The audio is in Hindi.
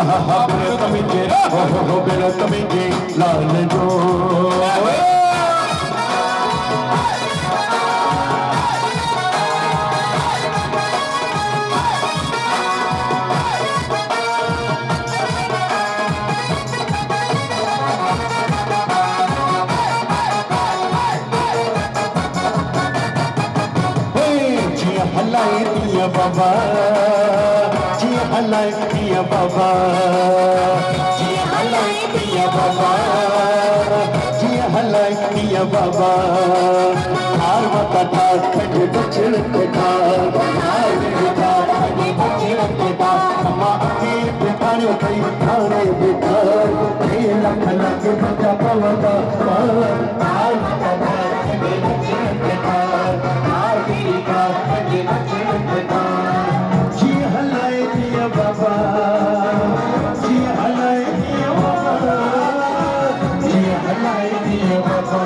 बेल तमिंजे हो बेल तमिंजे लाल जो हलाए दिया बाबा जी हलाए दिया बाबा जी हलाए दिया बाबा जी हलाए दिया बाबा हार मता था ठंड दक्षिण के था हार था ठंड दक्षिण के था अम्मा के बिठाने कई खाने बिठा लख लख बजा पवता हार मता था ठंड दक्षिण के था जी हलाए दिया बाबा जी हलाए दिया बाबा जी हलाए दिया बाबा